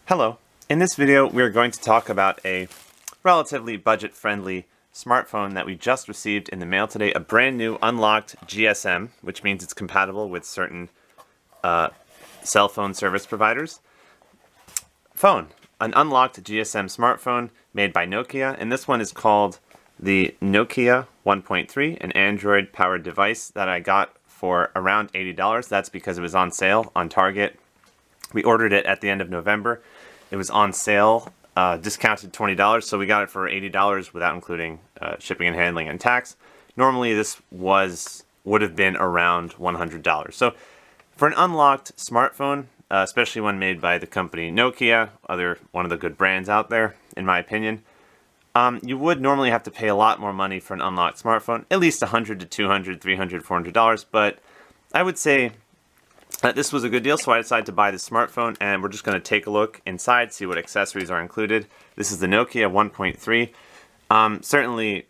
Hello. In this video, we're going to talk about a relatively budget-friendly smartphone that we just received in the mail today, a brand new unlocked GSM, which means it's compatible with certain cell phone service providers. Phone, an unlocked GSM smartphone made by Nokia, and this one is called the Nokia 1.3, an Android-powered device that I got for around $80. That's because it was on sale on Target. We ordered it at the end of November. It was on sale, discounted $20, so we got it for $80 without including shipping and handling and tax. Normally this would have been around $100. So for an unlocked smartphone, especially one made by the company Nokia, one of the good brands out there, in my opinion, you would normally have to pay a lot more money for an unlocked smartphone, at least $100 to $200, $300, $400, but I would say this was a good deal, so I decided to buy this smartphone, and we're just going to take a look inside, see what accessories are included. This is the Nokia 1.3. Certainly,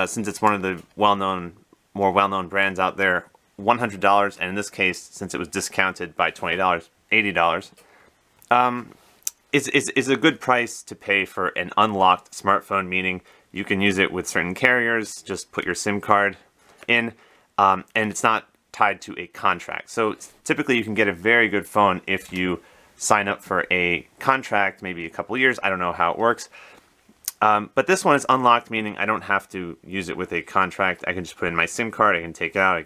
since it's one of the more well-known brands out there, $100, and in this case, since it was discounted by $20, $80, is a good price to pay for an unlocked smartphone, meaning you can use it with certain carriers, just put your SIM card in, and it's not tied to a contract. So typically you can get a very good phone if you sign up for a contract, maybe a couple years. I don't know how it works. But this one is unlocked, meaning I don't have to use it with a contract. I can just put in my SIM card, I can take it out,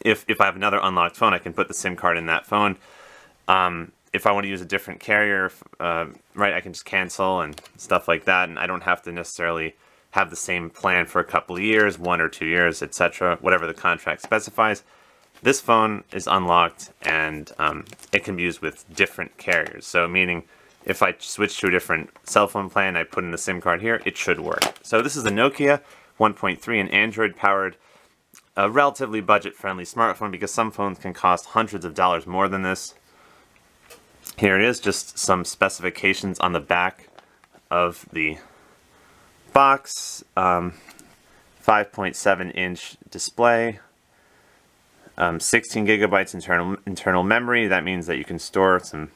if I have another unlocked phone, I can put the SIM card in that phone. If I want to use a different carrier, right, I can just cancel and stuff like that, and I don't have to necessarily have the same plan for a couple of years, 1 or 2 years, etc., whatever the contract specifies. This phone is unlocked, and it can be used with different carriers. So meaning, if I switch to a different cell phone plan, I put in the SIM card here, it should work. So this is the Nokia 1.3, an Android-powered, relatively budget-friendly smartphone, because some phones can cost hundreds of dollars more than this. Here it is, just some specifications on the back of the box. 5.7-inch display, 16 gigabytes internal memory. That means that you can store some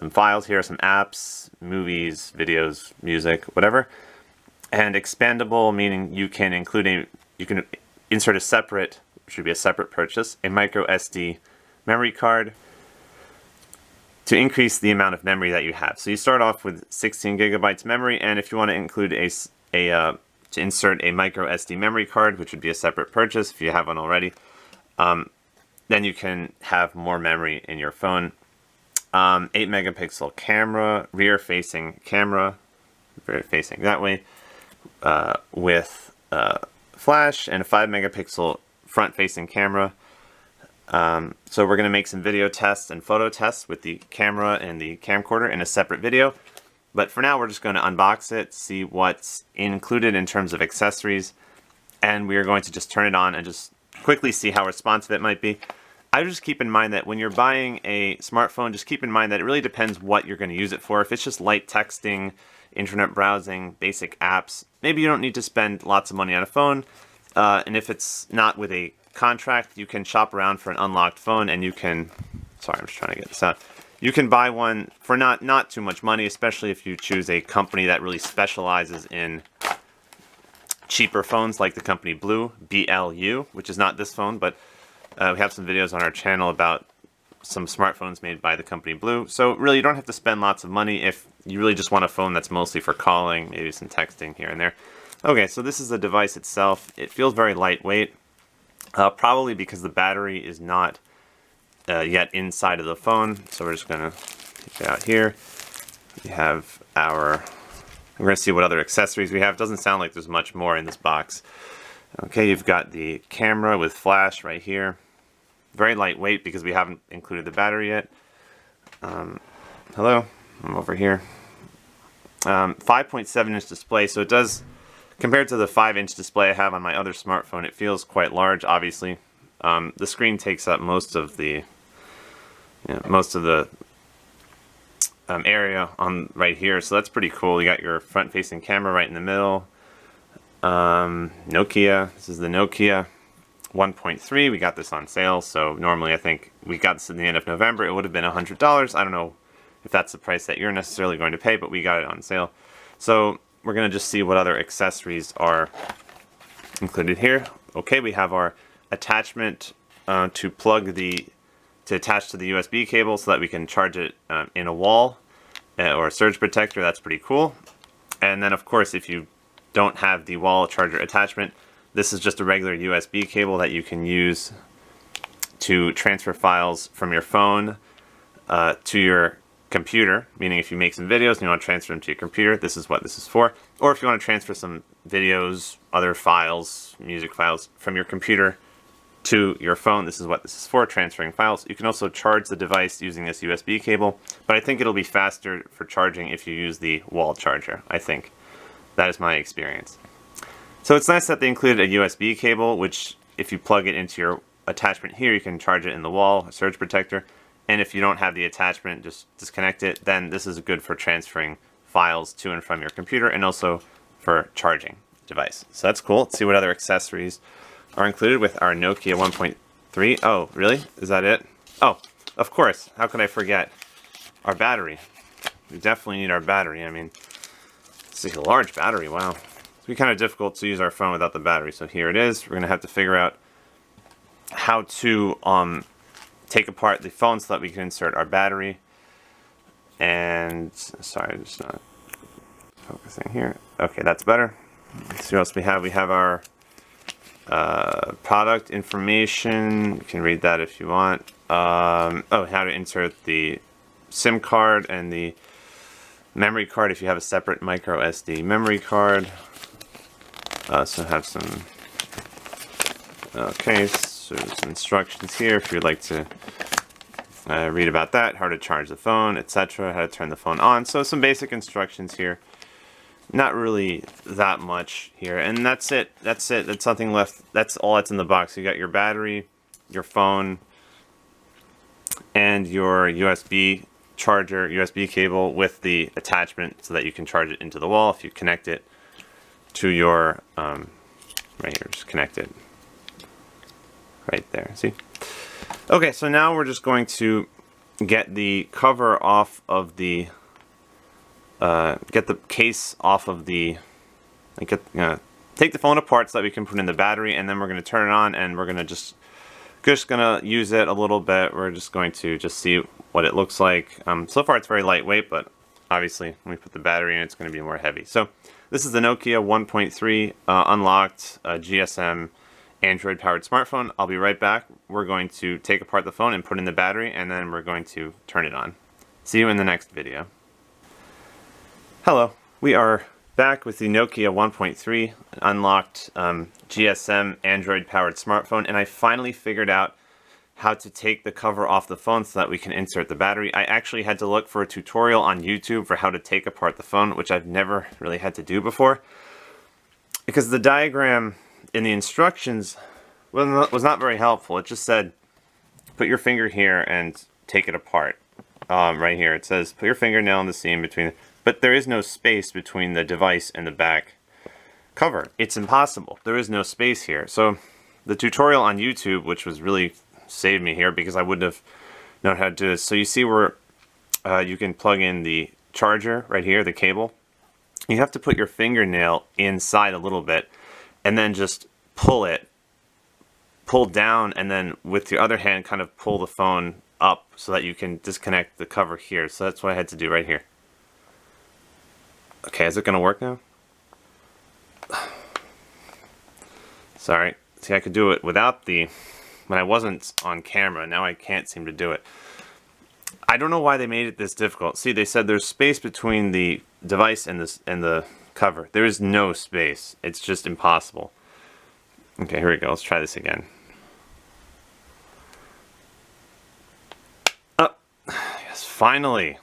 files here, some apps, movies, videos, music, whatever. And expandable, meaning you can insert a separate, should be a separate purchase, a micro SD memory card to increase the amount of memory that you have. So you start off with 16 gigabytes memory, and if you want to include to insert a micro SD memory card, which would be a separate purchase if you have one already, then you can have more memory in your phone. 8 megapixel camera, rear facing camera, rear facing that way, with flash, and a 5 megapixel front facing camera. So we're going to make some video tests and photo tests with the camera and the camcorder in a separate video. But for now, we're just going to unbox it, see what's included in terms of accessories, and we are going to just turn it on and just quickly see how responsive it might be. I would just keep in mind that when you're buying a smartphone, just keep in mind that it really depends what you're going to use it for. If it's just light texting, internet browsing, basic apps, maybe you don't need to spend lots of money on a phone. And if it's not with a contract, you can shop around for an unlocked phone, and you can, sorry, I'm just trying to get this out. You can buy one for not too much money, especially if you choose a company that really specializes in cheaper phones, like the company Blue, BLU, which is not this phone, but we have some videos on our channel about some smartphones made by the company Blue. So really, you don't have to spend lots of money if you really just want a phone that's mostly for calling, maybe some texting here and there. Okay, so this is the device itself. It feels very lightweight, probably because the battery is not yet inside of the phone. So we're just going to take it out here. We have we're going to see what other accessories we have. Doesn't sound like there's much more in this box. Okay, you've got the camera with flash right here. Very lightweight because we haven't included the battery yet. Hello, I'm over here. 5.7-inch display, so it does, compared to the 5-inch display I have on my other smartphone, it feels quite large, obviously. The screen takes up most of the area on right here, so that's pretty cool. You got your front-facing camera right in the middle. Nokia, this is the Nokia 1.3. We got this on sale, so normally I think we got this at the end of November. It would have been $100. I don't know if that's the price that you're necessarily going to pay, but we got it on sale. So we're going to just see what other accessories are included here. Okay, we have our attachment to attach to the USB cable so that we can charge it in a wall or a surge protector. That's pretty cool. And then of course, if you don't have the wall charger attachment, this is just a regular USB cable that you can use to transfer files from your phone to your computer, meaning if you make some videos and you want to transfer them to your computer, this is what this is for. Or if you want to transfer some videos, other files, music files from your computer to your phone, this is what this is for, transferring files. You can also charge the device using this USB cable, but I think it'll be faster for charging if you use the wall charger, I think. That is my experience. So it's nice that they included a USB cable, which if you plug it into your attachment here, you can charge it in the wall, a surge protector. And if you don't have the attachment, just disconnect it. Then this is good for transferring files to and from your computer and also for charging the device. So that's cool. Let's see what other accessories are included with our Nokia 1.3. Oh, really? Is that it? Oh, of course. How could I forget? Our battery. We definitely need our battery. I mean, this is a large battery. Wow. It's be kind of difficult to use our phone without the battery. So here it is. We're going to have to figure out how to take apart the phone so that we can insert our battery. And sorry, I'm just not focusing here. Okay, that's better. Let's see what else we have. We have our product information. You can read that if you want. Oh, how to insert the SIM card and the memory card if you have a separate micro SD memory card. So have some. Okay. So some instructions here if you'd like to read about that, how to charge the phone, etc., how to turn the phone on. So some basic instructions here. Not really that much here. And that's it. That's it. That's nothing left. That's all that's in the box. You got your battery, your phone, and your USB charger, USB cable with the attachment so that you can charge it into the wall if you connect it to your, right here, just connect it. Right there, see? Okay, so now we're just going to get the cover off of the, get the case off of the, take the phone apart so that we can put in the battery, and then we're going to turn it on, and we're going to just going to use it a little bit. We're just going to just see what it looks like. So far it's very lightweight, but obviously when we put the battery in, it's going to be more heavy. So this is the Nokia 1.3 unlocked GSM Android-powered smartphone. I'll be right back. We're going to take apart the phone and put in the battery, and then we're going to turn it on. See you in the next video. Hello, we are back with the Nokia 1.3 unlocked GSM Android-powered smartphone, and I finally figured out how to take the cover off the phone so that we can insert the battery. I actually had to look for a tutorial on YouTube for how to take apart the phone, which I've never really had to do before, because the diagram in the instructions was not very helpful. It just said, put your finger here and take it apart. Right here, it says, put your fingernail in the seam between, but there is no space between the device and the back cover. It's impossible. There is no space here. So the tutorial on YouTube, which was really saved me here because I wouldn't have known how to do this. So you see where you can plug in the charger right here, the cable. You have to put your fingernail inside a little bit, and then just pull down, and then with your other hand kind of pull the phone up so that you can disconnect the cover here. So that's what I had to do right here. Okay, is it going to work now? Sorry. See, I could do it without the, when I wasn't on camera. Now I can't seem to do it. I don't know why they made it this difficult. See, they said there's space between the device and the cover. There is no space. It's just impossible. Okay, here we go. Let's try this again. Oh, yes, finally.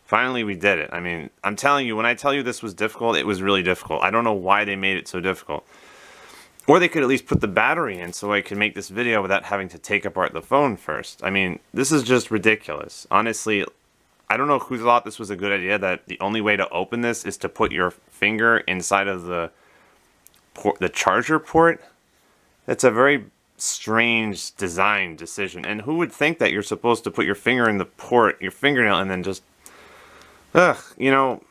Finally we did it. I mean, I'm telling you, when I tell you this was difficult, it was really difficult. I don't know why they made it so difficult. Or they could at least put the battery in so I could make this video without having to take apart the phone first. I mean, this is just ridiculous. Honestly, I don't know who thought this was a good idea, that the only way to open this is to put your finger inside of the charger port. That's a very strange design decision. And who would think that you're supposed to put your finger in the port, your fingernail, and then just Ugh, you know,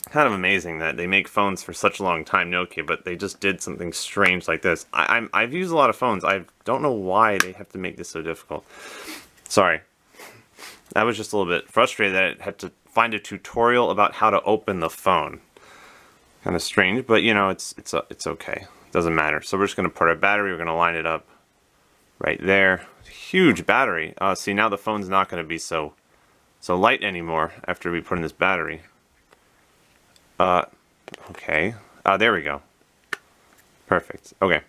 kind of amazing that they make phones for such a long time, Nokia, but they just did something strange like this. I've used a lot of phones. I don't know why they have to make this so difficult. Sorry. I was just a little bit frustrated that it had to find a tutorial about how to open the phone. Kind of strange, but you know, it's okay. It doesn't matter. So we're just going to put our battery. We're going to line it up right there. Huge battery. See, now the phone's not going to be so light anymore after we put in this battery. Okay. There we go. Perfect. Okay.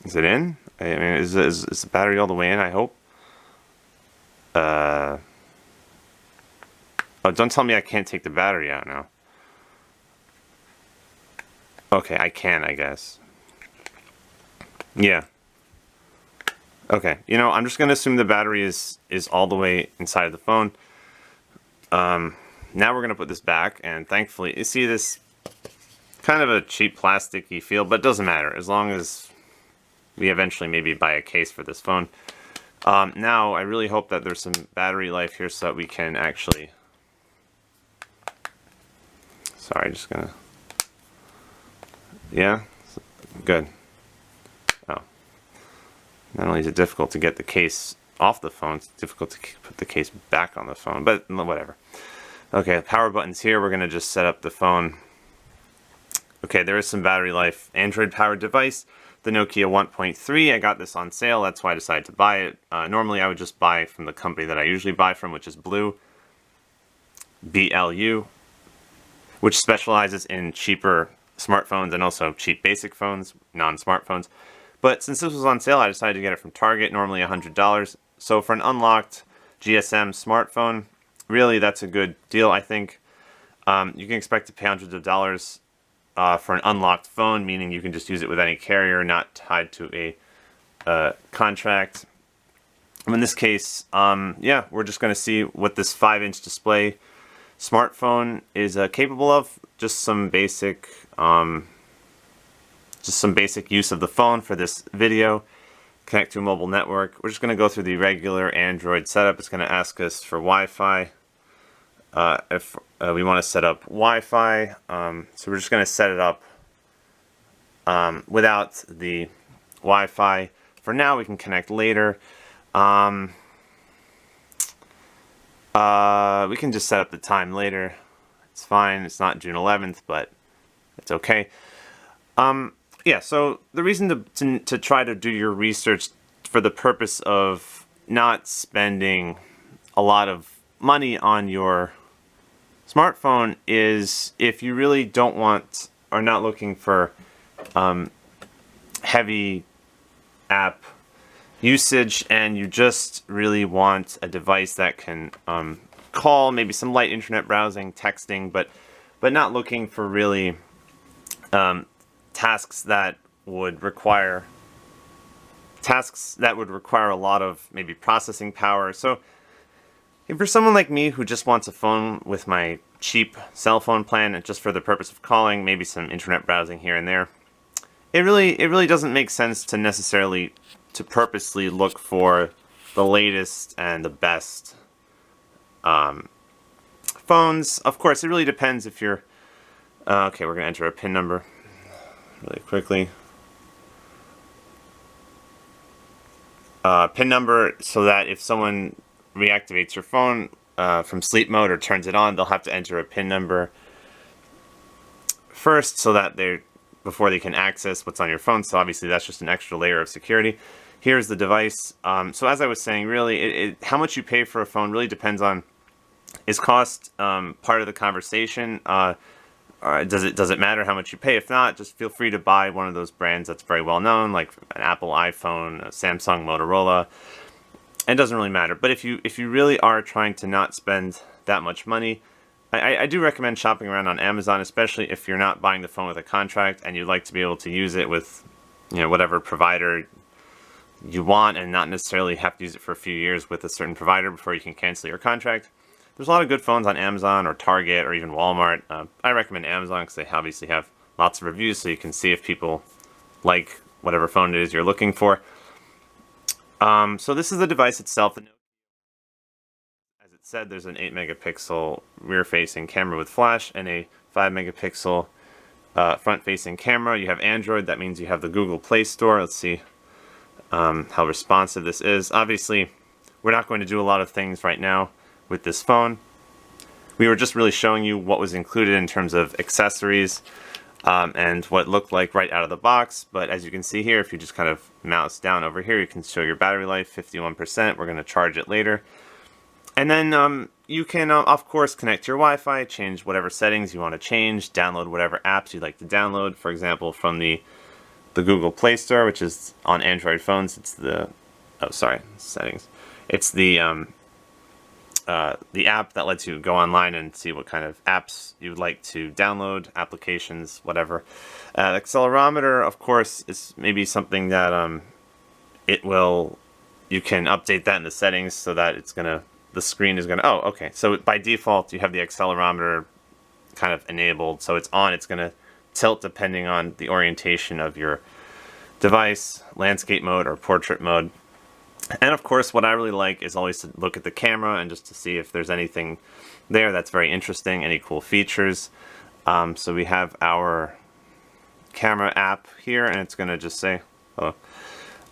Is it in? I mean, is the battery all the way in? I hope. Oh, don't tell me I can't take the battery out now. Okay, I can, I guess. Yeah. Okay. You know, I'm just gonna assume the battery is all the way inside of the phone. Now we're gonna put this back, and thankfully, you see this kind of a cheap plasticky feel, but it doesn't matter as long as we eventually maybe buy a case for this phone. Now, I really hope that there's some battery life here so that we can actually... Sorry, just gonna... Yeah? Good. Oh. Not only is it difficult to get the case off the phone, it's difficult to put the case back on the phone, but whatever. Okay, power button's here. We're going to just set up the phone. Okay, there is some battery life. Android-powered device, the Nokia 1.3. I got this on sale. That's why I decided to buy it. Normally, I would just buy from the company that I usually buy from, which is Blue, BLU, which specializes in cheaper smartphones and also cheap basic phones, non-smartphones. But since this was on sale, I decided to get it from Target, normally $100. So for an unlocked GSM smartphone, really that's a good deal, I think. You can expect to pay hundreds of dollars for an unlocked phone, meaning you can just use it with any carrier, not tied to a contract. In this case, yeah, we're just going to see what this 5-inch display smartphone is capable of. Just some basic use of the phone for this video. Connect to a mobile network. We're just going to go through the regular Android setup. It's going to ask us for Wi-Fi. If we want to set up Wi-Fi, so we're just going to set it up without the Wi-Fi. For now, we can connect later. We can just set up the time later. It's fine. It's not June 11th, but it's okay. Yeah, so the reason to try to do your research for the purpose of not spending a lot of money on your smartphone is if you really don't want or not looking for heavy app usage and you just really want a device that can call, maybe some light internet browsing, texting, but not looking for really tasks that would require a lot of maybe processing power. So if you're someone like me who just wants a phone with my cheap cell phone plan and just for the purpose of calling, maybe some internet browsing here and there, it really doesn't make sense to necessarily to purposely look for the latest and the best phones. Of course, it really depends if you're okay, we're gonna enter a PIN number really quickly. PIN number so that if someone reactivates your phone from sleep mode or turns it on, they'll have to enter a PIN number first so that before they can access what's on your phone. So obviously that's just an extra layer of security. Here's the device. So as I was saying, really, how much you pay for a phone really depends on, is cost part of the conversation? Does it matter how much you pay? If not, just feel free to buy one of those brands that's very well known, like an Apple iPhone, a Samsung, Motorola. It doesn't really matter. But if you really are trying to not spend that much money, I do recommend shopping around on Amazon, especially if you're not buying the phone with a contract and you'd like to be able to use it with, whatever provider you want and not necessarily have to use it for a few years with a certain provider before you can cancel your contract. There's a lot of good phones on Amazon or Target or even Walmart. I recommend Amazon because they obviously have lots of reviews so you can see if people like whatever phone it is you're looking for. So this is the device itself. As it said, there's an 8 megapixel rear-facing camera with flash and a 5 megapixel front-facing camera. You have Android, that means you have the Google Play Store. Let's see how responsive this is. Obviously, we're not going to do a lot of things right now with this phone. We were just really showing you what was included in terms of accessories and what it looked like right out of the box. But as you can see here, if you just kind of mouse down over here, you can show your battery life, 51%. We're going to charge it later. And then you can, of course, connect your Wi-Fi, change whatever settings you want to change, download whatever apps you'd like to download. For example, from the Google Play Store, which is on Android phones, it's the, settings. It's the app that lets you go online and see what kind of apps you would like to download, applications, whatever. The accelerometer, of course, is maybe something that you can update that in the settings so that it's gonna, the screen is gonna, oh, okay. So by default, you have the accelerometer kind of enabled, so it's on. It's gonna tilt depending on the orientation of your device, landscape mode or portrait mode. And of course, what I really like is always to look at the camera and just to see if there's anything there that's very interesting, any cool features. So we have our camera app here, and it's going to just say what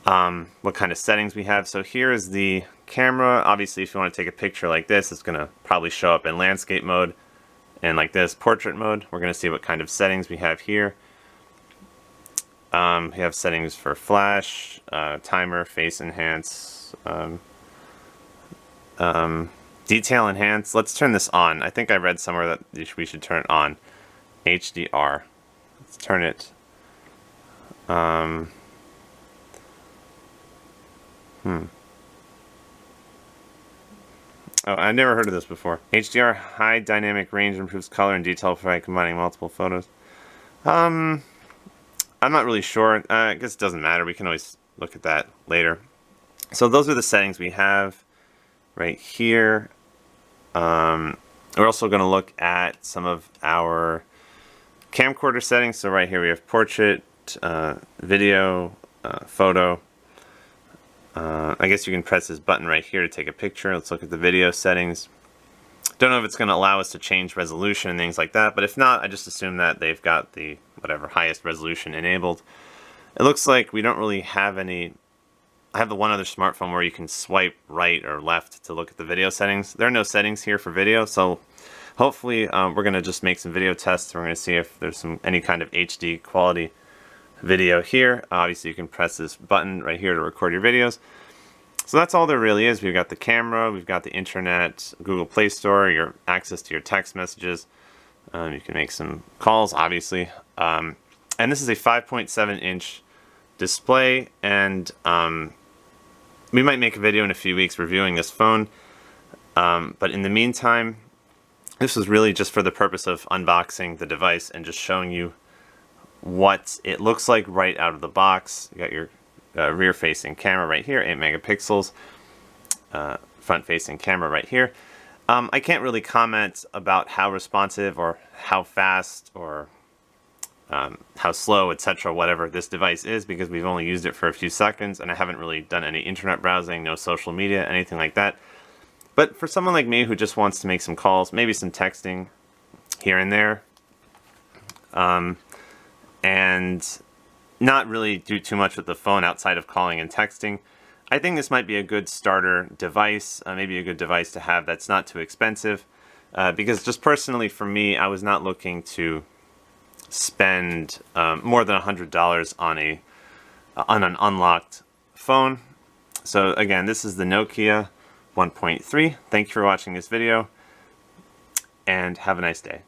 kind of settings we have. So here is the camera. Obviously, if you want to take a picture like this, it's going to probably show up in landscape mode, and like this, portrait mode. We're going to see what kind of settings we have here. We have settings for flash, timer, face enhance, detail enhance. Let's turn this on. I think I read somewhere that we should turn it on. HDR. Let's turn it. Oh, I never heard of this before. HDR, high dynamic range, improves color and detail by combining multiple photos. I'm not really sure. I guess it doesn't matter. We can always look at that later. So those are the settings we have right here. We're also going to look at some of our camcorder settings. So right here we have portrait, video, photo. I guess you can press this button right here to take a picture. Let's look at the video settings. Don't know if it's going to allow us to change resolution and things like that, but if not, I just assume that they've got the whatever highest resolution enabled. It looks like we don't really have any. I have the one other smartphone where you can swipe right or left to look at the video settings. There are no settings here for video, so hopefully we're going to just make some video tests. We're going to see if there's any kind of HD quality video here. Obviously, you can press this button right here to record your videos. So that's all there really is. We've got the camera, we've got the internet, Google Play Store, your access to your text messages. You can make some calls, obviously. And this is a 5.7-inch display, and we might make a video in a few weeks reviewing this phone. But in the meantime, this was really just for the purpose of unboxing the device and just showing you what it looks like right out of the box. You got your rear-facing camera right here, 8 megapixels. Front-facing camera right here. I can't really comment about how responsive or how fast or how slow, etc., whatever this device is, because we've only used it for a few seconds and I haven't really done any internet browsing, no social media, anything like that. But for someone like me who just wants to make some calls, maybe some texting here and there, and not really do too much with the phone outside of calling and texting, I think this might be a good starter device, maybe a good device to have that's not too expensive, because just personally for me, I was not looking to spend more than $100 on an unlocked phone. So again, this is the Nokia 1.3. Thank you for watching this video, and have a nice day.